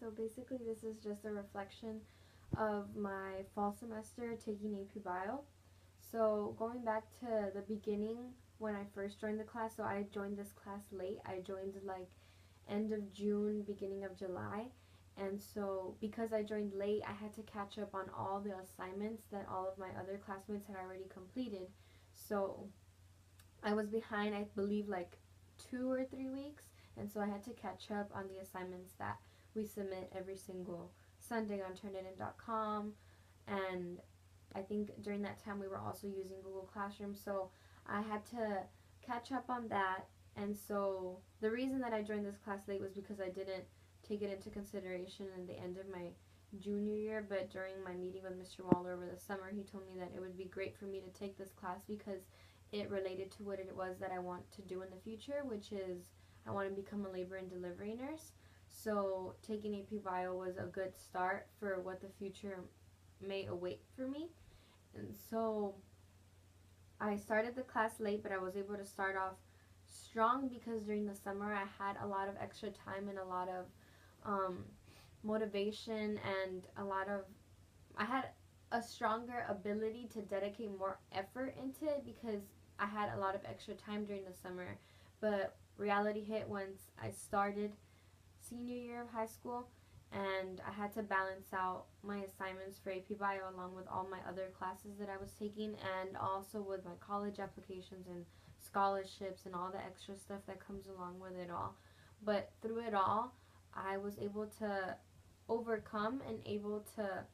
So basically, this is just a reflection of my fall semester taking AP Bio. So going back to the beginning when I first joined the class, so I joined this class late. I joined like end of June, beginning of July. And so because I joined late, I had to catch up on all the assignments that all of my other classmates had already completed. So I was behind, I believe, like 2 or 3 weeks, and so I had to catch up on the assignments that we submit every single Sunday on Turnitin.com. And I think during that time we were also using Google Classroom, so I had to catch up on that. And so the reason that I joined this class late was because I didn't take it into consideration in the end of my junior year, but during my meeting with Mr. Waller over the summer, he told me that it would be great for me to take this class because it related to what it was that I want to do in the future, which is I want to become a labor and delivery nurse. So taking AP Bio was a good start for what the future may await for me. And so I started the class late, but I was able to start off strong because during the summer I had a lot of extra time and a lot of um, motivation and I had a stronger ability to dedicate more effort into it because I had a lot of extra time during the summer. But reality hit once I started senior year of high school, and I had to balance out my assignments for AP Bio along with all my other classes that I was taking, and also with my college applications and scholarships and all the extra stuff that comes along with it all. But through it all, I was able to overcome and able to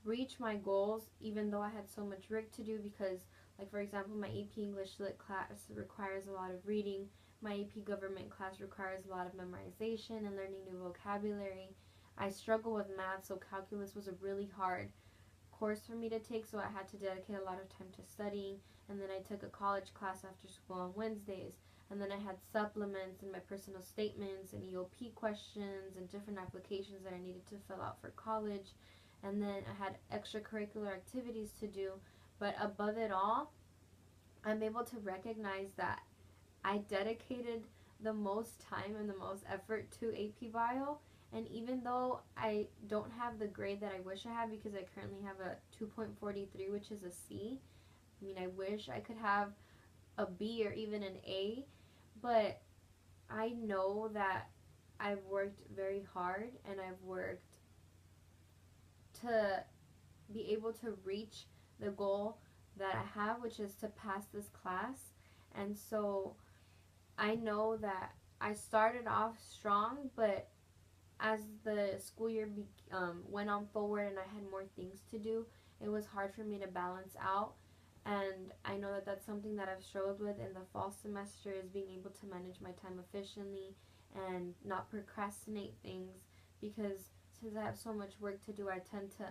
reach my goals even though I had so much work to do because, like, for example, my AP English Lit class requires a lot of reading. My AP Government class requires a lot of memorization and learning new vocabulary. I struggle with math, so calculus was a really hard course for me to take, so I had to dedicate a lot of time to studying. And then I took a college class after school on Wednesdays. And then I had supplements and my personal statements and EOP questions and different applications that I needed to fill out for college. And then I had extracurricular activities to do. But above it all, I'm able to recognize that I dedicated the most time and the most effort to AP Bio. And even though I don't have the grade that I wish I had because I currently have a 2.43, which is a C. I mean, I wish I could have a B or even an A, but I know that I've worked very hard and I've worked to be able to reach the goal that I have, which is to pass this class. And so I know that I started off strong, but as the school year went on forward and I had more things to do, it was hard for me to balance out. And I know that that's something that I've struggled with in the fall semester, is being able to manage my time efficiently and not procrastinate things, because since I have so much work to do, I tend to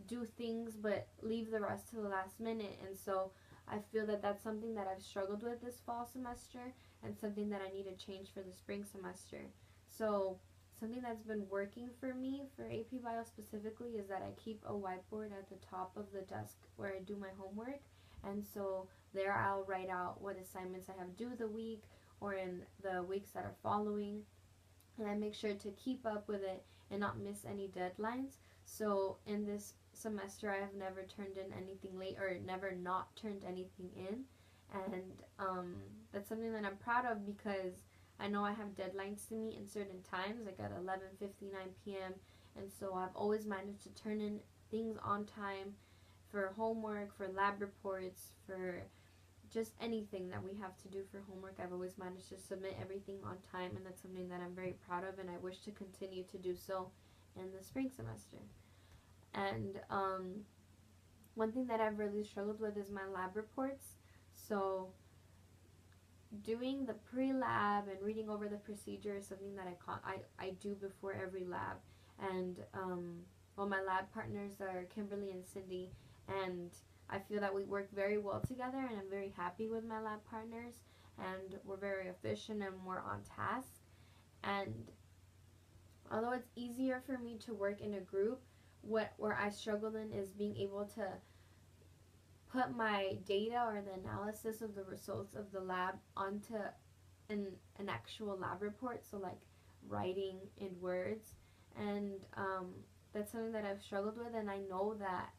do things but leave the rest to the last minute. And so I feel that that's something that I've struggled with this fall semester and something that I need to change for the spring semester. So something that's been working for me for AP Bio specifically is that I keep a whiteboard at the top of the desk where I do my homework. And so there I'll write out what assignments I have due the week or in the weeks that are following. And I make sure to keep up with it and not miss any deadlines. So in this semester, I have never turned in anything late or never not turned anything in. And that's something that I'm proud of because I know I have deadlines to meet in certain times, like at 11:59 p.m. And so I've always managed to turn in things on time for homework, for lab reports, for just anything that we have to do for homework. I've always managed to submit everything on time, and that's something that I'm very proud of, and I wish to continue to do so in the spring semester. And one thing that I've really struggled with is my lab reports. So doing the pre-lab and reading over the procedure is something that I do before every lab. And well, my lab partners are Kimberly and Cindy, and I feel that we work very well together, and I'm very happy with my lab partners, and we're very efficient and we're on task. And although it's easier for me to work in a group, where I struggle in is being able to put my data or the analysis of the results of the lab onto an actual lab report. So like writing in words, and that's something that I've struggled with, and I know that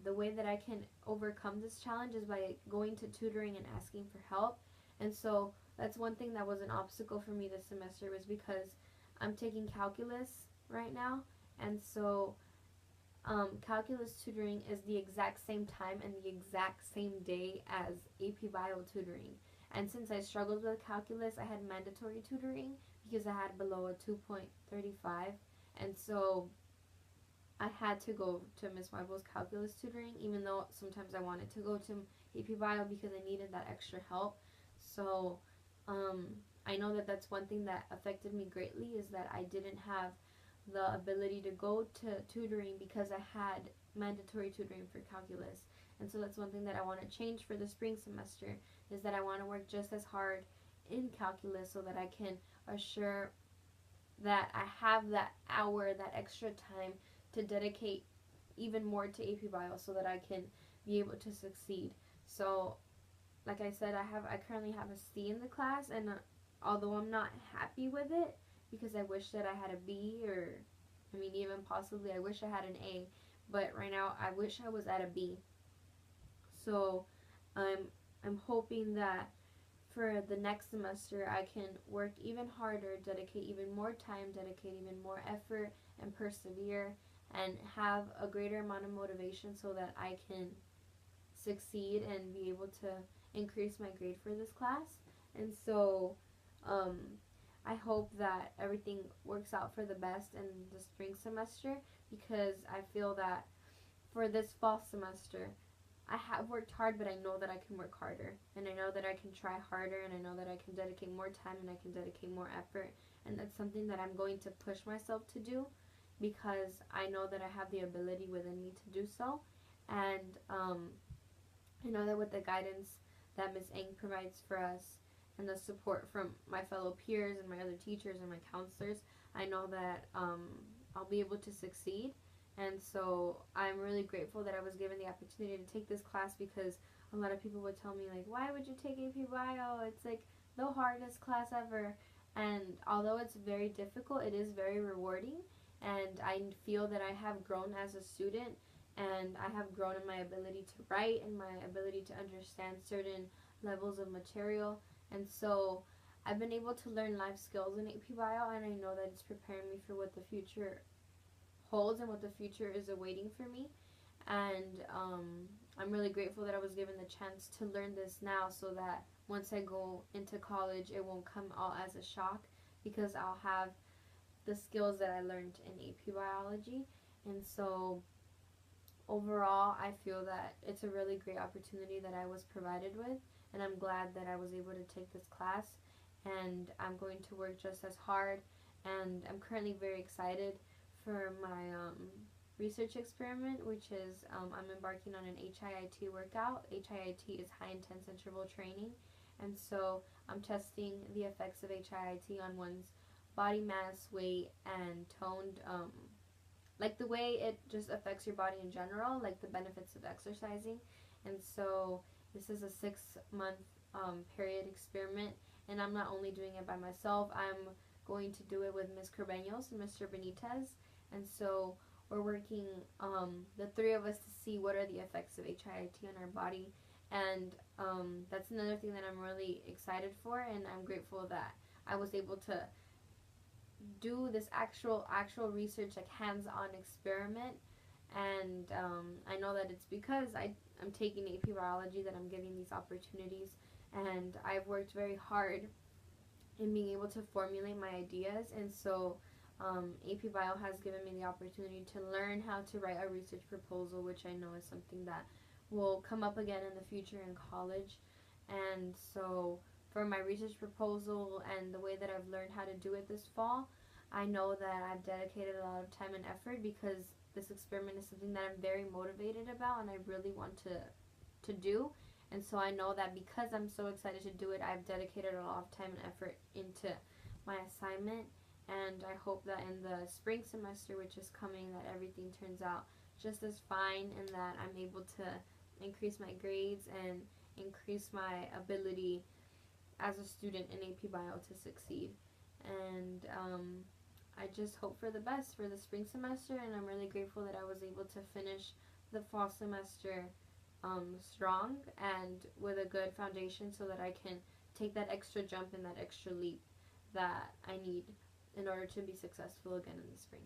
the way that I can overcome this challenge is by going to tutoring and asking for help. And so that's one thing that was an obstacle for me this semester, was because I'm taking calculus right now, and so calculus tutoring is the exact same time and the exact same day as AP Bio tutoring. And since I struggled with calculus, I had mandatory tutoring because I had below a 2.35, and so I had to go to Miss Marvel's calculus tutoring, even though sometimes I wanted to go to AP Bio because I needed that extra help. So um, I know that that's one thing that affected me greatly, is that I didn't have the ability to go to tutoring because I had mandatory tutoring for calculus. And so that's one thing that I want to change for the spring semester, is that I want to work just as hard in calculus so that I can assure that I have that hour, that extra time to dedicate even more to AP Bio so that I can be able to succeed. So, like I said, I currently have a C in the class, and although I'm not happy with it because I wish that I had a B, or I mean even possibly I wish I had an A, but right now I wish I was at a B. So, I'm hoping that for the next semester I can work even harder, dedicate even more time, dedicate even more effort, and persevere, and have a greater amount of motivation so that I can succeed and be able to increase my grade for this class. And so um, I hope that everything works out for the best in the spring semester, because I feel that for this fall semester I have worked hard, but I know that I can work harder, and I know that I can try harder, and I know that I can dedicate more time, and I can dedicate more effort, and that's something that I'm going to push myself to do, because I know that I have the ability within me to do so. And I know that with the guidance that Ms. Eng provides for us, and the support from my fellow peers and my other teachers and my counselors, I know that I'll be able to succeed. And so I'm really grateful that I was given the opportunity to take this class, because a lot of people would tell me, like, why would you take AP Bio? It's like the hardest class ever. And although it's very difficult, it is very rewarding. And I feel that I have grown as a student, and I have grown in my ability to write and my ability to understand certain levels of material. And so I've been able to learn life skills in AP Bio, and I know that it's preparing me for what the future holds and what the future is awaiting for me. And I'm really grateful that I was given the chance to learn this now, so that once I go into college, it won't come all as a shock, because I'll have the skills that I learned in AP Biology. And so overall, I feel that it's a really great opportunity that I was provided with, and I'm glad that I was able to take this class, and I'm going to work just as hard. And I'm currently very excited for my research experiment, which is I'm embarking on an HIIT workout. HIIT is high intense interval training, and so I'm testing the effects of HIIT on one's body mass, weight, and toned, like the way it just affects your body in general, like the benefits of exercising. And so this is a 6-month period experiment, and I'm not only doing it by myself, I'm going to do it with Ms. Carbeños and Mr. Benitez. And so we're working, the three of us, to see what are the effects of HIIT on our body. And that's another thing that I'm really excited for, and I'm grateful that I was able to do this actual research, like hands-on experiment. And I know that it's because I'm taking AP Biology that I'm getting these opportunities, and I've worked very hard in being able to formulate my ideas. And so AP Bio has given me the opportunity to learn how to write a research proposal, which I know is something that will come up again in the future in college. And so for my research proposal and the way that I've learned how to do it this fall, I know that I've dedicated a lot of time and effort, because this experiment is something that I'm very motivated about and I really want to do. And so I know that because I'm so excited to do it, I've dedicated a lot of time and effort into my assignment. And I hope that in the spring semester, which is coming, that everything turns out just as fine, and that I'm able to increase my grades and increase my ability as a student in AP Bio to succeed. and I just hope for the best for the spring semester, and I'm really grateful that I was able to finish the fall semester strong and with a good foundation so that I can take that extra jump and that extra leap that I need in order to be successful again in the spring.